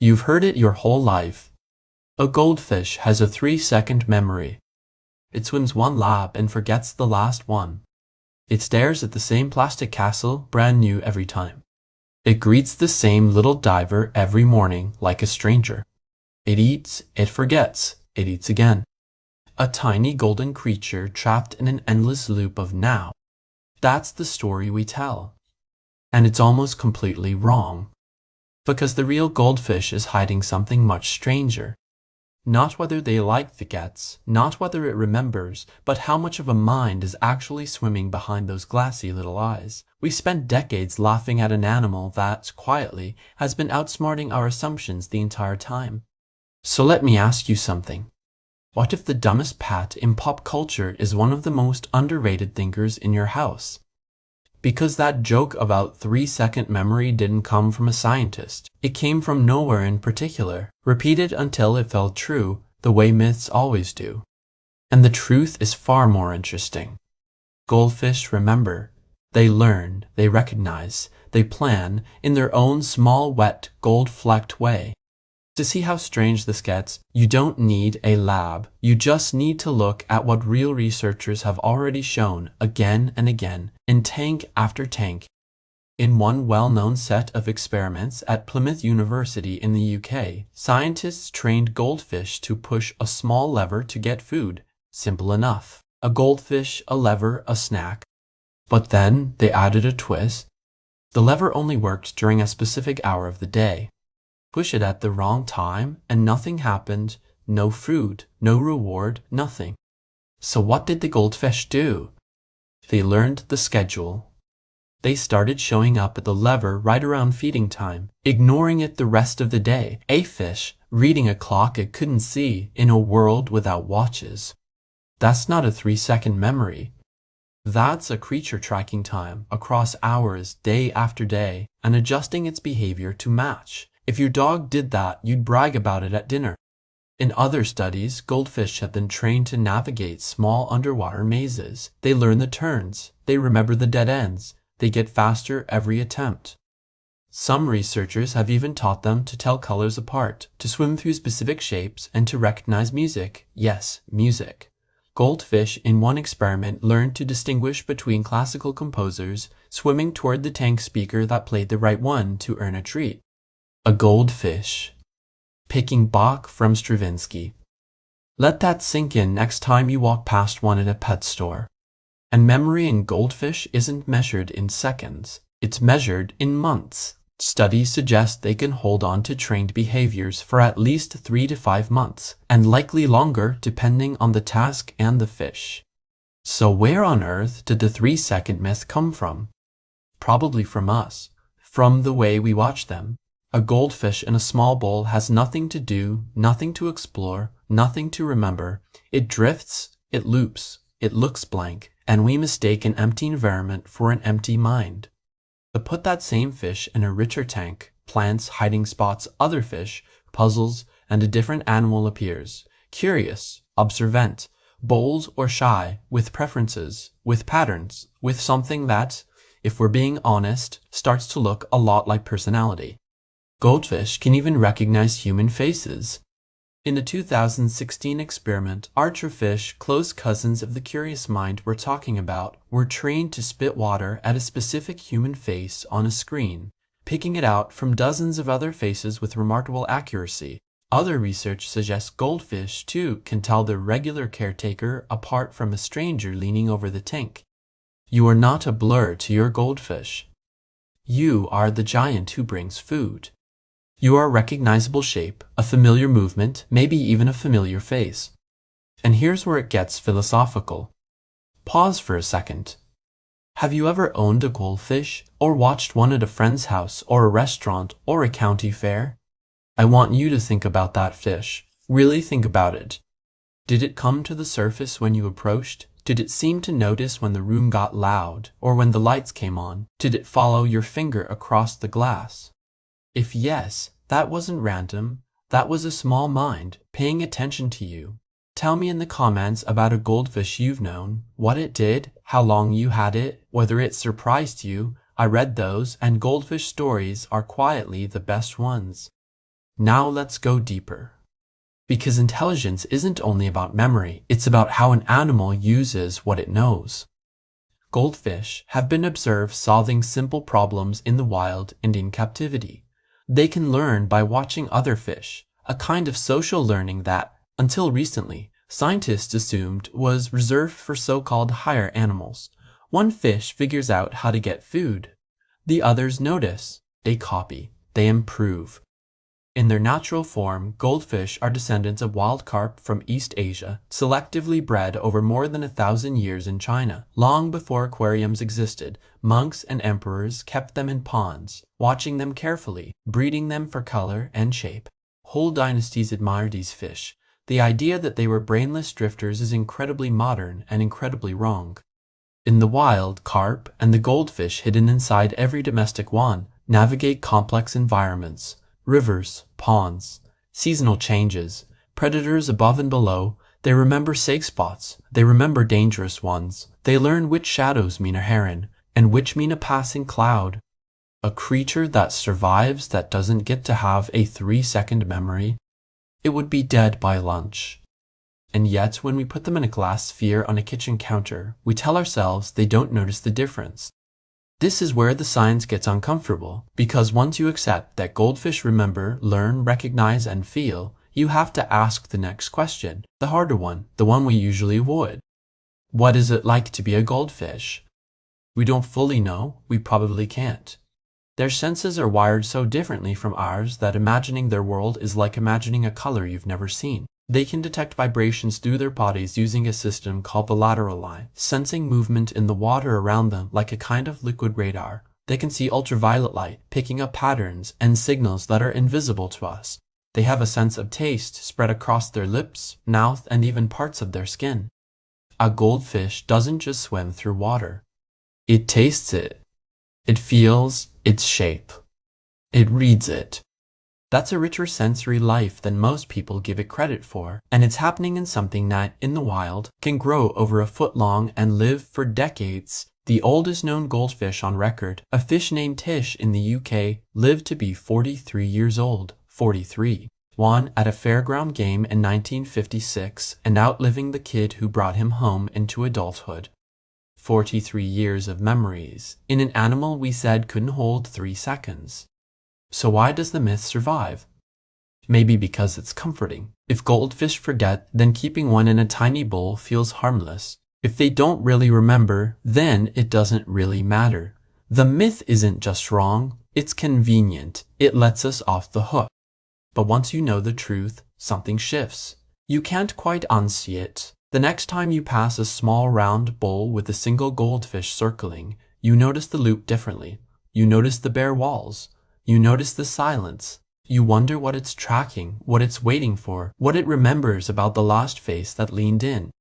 You've heard it your whole life. A goldfish has a 3-second memory. It swims one lap and forgets the last one. It stares at the same plastic castle, brand new every time. It greets the same little diver every morning like a stranger. It eats, it forgets, it eats again. A tiny golden creature trapped in an endless loop of now. That's the story we tell. And it's almost completely wrong. Because the real goldfish is hiding something much stranger. Not whether they like the gets, not whether it remembers, but how much of a mind is actually swimming behind those glassy little eyes. We spent decades laughing at an animal that, quietly, has been outsmarting our assumptions the entire time. So let me ask you something. What if the dumbest pet in pop culture is one of the most underrated thinkers in your house? Because that joke about 3-second memory didn't come from a scientist. It came from nowhere in particular, repeated until it felt true, the way myths always do. And the truth is far more interesting. Goldfish remember. They learn, they recognize, they plan in their own small, wet, gold-flecked way. To see how strange this gets, you don't need a lab. You just need to look at what real researchers have already shown again and again in tank after tank. In one well-known set of experiments at Plymouth University in the UK, scientists trained goldfish to push a small lever to get food. Simple enough. A goldfish, a lever, a snack. But then they added a twist. The lever only worked during a specific hour of the day. Push it at the wrong time and nothing happened, no food, no reward, nothing. So what did the goldfish do? They learned the schedule. They started showing up at the lever right around feeding time, ignoring it the rest of the day. A fish reading a clock it couldn't see in a world without watches. That's not a 3-second memory. That's a creature tracking time across hours, day after day, and adjusting its behavior to match. If your dog did that, you'd brag about it at dinner. In other studies, goldfish have been trained to navigate small underwater mazes. They learn the turns. They remember the dead ends. They get faster every attempt. Some researchers have even taught them to tell colors apart, to swim through specific shapes, and to recognize music. Yes, music. Goldfish in one experiment learned to distinguish between classical composers swimming toward the tank speaker that played the right one to earn a treat. A goldfish. Picking Bach from Stravinsky. Let that sink in next time you walk past one at a pet store. And memory in goldfish isn't measured in seconds. It's measured in months. Studies suggest they can hold on to trained behaviors for at least 3 to 5 months, and likely longer depending on the task and the fish. So where on earth did the 3-second myth come from? Probably from us. From the way we watch them. A goldfish in a small bowl has nothing to do, nothing to explore, nothing to remember. It drifts, it loops, it looks blank, and we mistake an empty environment for an empty mind. But put that same fish in a richer tank, plants, hiding spots, other fish, puzzles, and a different animal appears. Curious, observant, bold or shy, with preferences, with patterns, with something that, if we're being honest, starts to look a lot like personality. Goldfish can even recognize human faces. In a 2016 experiment, archerfish, close cousins of the curious mind we're talking about, were trained to spit water at a specific human face on a screen, picking it out from dozens of other faces with remarkable accuracy. Other research suggests goldfish, too, can tell their regular caretaker apart from a stranger leaning over the tank. You are not a blur to your goldfish. You are the giant who brings food. You are a recognizable shape, a familiar movement, maybe even a familiar face. And here's where it gets philosophical. Pause for a second. Have you ever owned a goldfish, or watched one at a friend's house, or a restaurant, or a county fair? I want you to think about that fish. Really think about it. Did it come to the surface when you approached? Did it seem to notice when the room got loud, or when the lights came on? Did it follow your finger across the glass? If yes, that wasn't random. That was a small mind paying attention to you. Tell me in the comments about a goldfish you've known, what it did, how long you had it, whether it surprised you. I read those, and goldfish stories are quietly the best ones. Now let's go deeper. Because intelligence isn't only about memory, it's about how an animal uses what it knows. Goldfish have been observed solving simple problems in the wild and in captivity. They can learn by watching other fish, a kind of social learning that, until recently, scientists assumed was reserved for so-called higher animals. One fish figures out how to get food. The others notice. They copy. They improve. In their natural form, goldfish are descendants of wild carp from East Asia, selectively bred over more than 1,000 years in China. Long before aquariums existed, monks and emperors kept them in ponds, watching them carefully, breeding them for color and shape. Whole dynasties admired these fish. The idea that they were brainless drifters is incredibly modern and incredibly wrong. In the wild, carp and the goldfish hidden inside every domestic one navigate complex environments. Rivers, ponds, seasonal changes, predators above and below. They remember safe spots. They remember dangerous ones. They learn which shadows mean a heron and which mean a passing cloud. A creature that survives that doesn't get to have a 3-second memory, it would be dead by lunch. And yet, when we put them in a glass sphere on a kitchen counter, we tell ourselves they don't notice the difference. This is where the science gets uncomfortable, because once you accept that goldfish remember, learn, recognize, and feel, you have to ask the next question, the harder one, the one we usually avoid. What is it like to be a goldfish? We don't fully know, we probably can't. Their senses are wired so differently from ours that imagining their world is like imagining a color you've never seen. They can detect vibrations through their bodies using a system called the lateral eye, sensing movement in the water around them like a kind of liquid radar. They can see ultraviolet light, picking up patterns and signals that are invisible to us. They have a sense of taste spread across their lips, mouth, and even parts of their skin. A goldfish doesn't just swim through water. It tastes it. It feels its shape. It reads it. That's a richer sensory life than most people give it credit for, and it's happening in something that, in the wild, can grow over a foot long and live for decades. The oldest known goldfish on record, a fish named Tish in the UK, lived to be 43 years old. 43. Won at a fairground game in 1956 and outliving the kid who brought him home into adulthood. 43 years of memories, in an animal we said couldn't hold 3 seconds. So why does the myth survive? Maybe because it's comforting. If goldfish forget, then keeping one in a tiny bowl feels harmless. If they don't really remember, then it doesn't really matter. The myth isn't just wrong, it's convenient. It lets us off the hook. But once you know the truth, something shifts. You can't quite unsee it. The next time you pass a small round bowl with a single goldfish circling, you notice the loop differently. You notice the bare walls. You notice the silence. You wonder what it's tracking, what it's waiting for, what it remembers about the lost face that leaned in.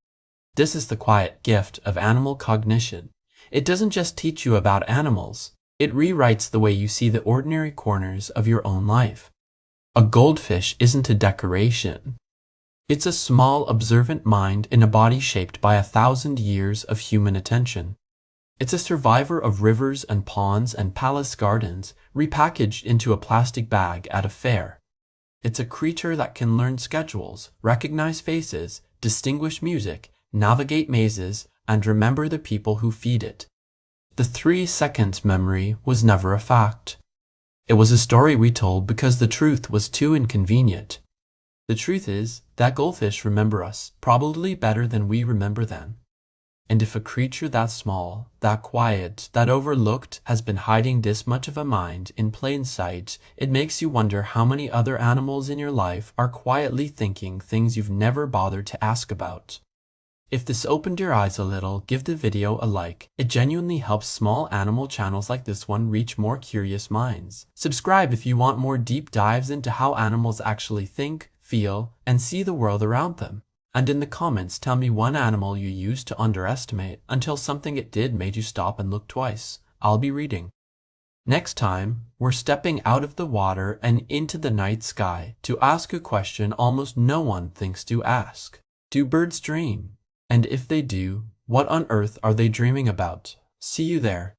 This is the quiet gift of animal cognition. It doesn't just teach you about animals. It rewrites the way you see the ordinary corners of your own life. A goldfish isn't a decoration. It's a small, observant mind in a body shaped by 1,000 years of human attention. It's a survivor of rivers and ponds and palace gardens, repackaged into a plastic bag at a fair. It's a creature that can learn schedules, recognize faces, distinguish music, navigate mazes, and remember the people who feed it. The 3-second memory was never a fact. It was a story we told because the truth was too inconvenient. The truth is that goldfish remember us, probably better than we remember them. And if a creature that small, that quiet, that overlooked has been hiding this much of a mind in plain sight, it makes you wonder how many other animals in your life are quietly thinking things you've never bothered to ask about. If this opened your eyes a little, give the video a like. It genuinely helps small animal channels like this one reach more curious minds. Subscribe if you want more deep dives into how animals actually think, feel, and see the world around them. And in the comments, tell me one animal you used to underestimate until something it did made you stop and look twice. I'll be reading. Next time, we're stepping out of the water and into the night sky to ask a question almost no one thinks to ask. Do birds dream? And if they do, what on earth are they dreaming about? See you there.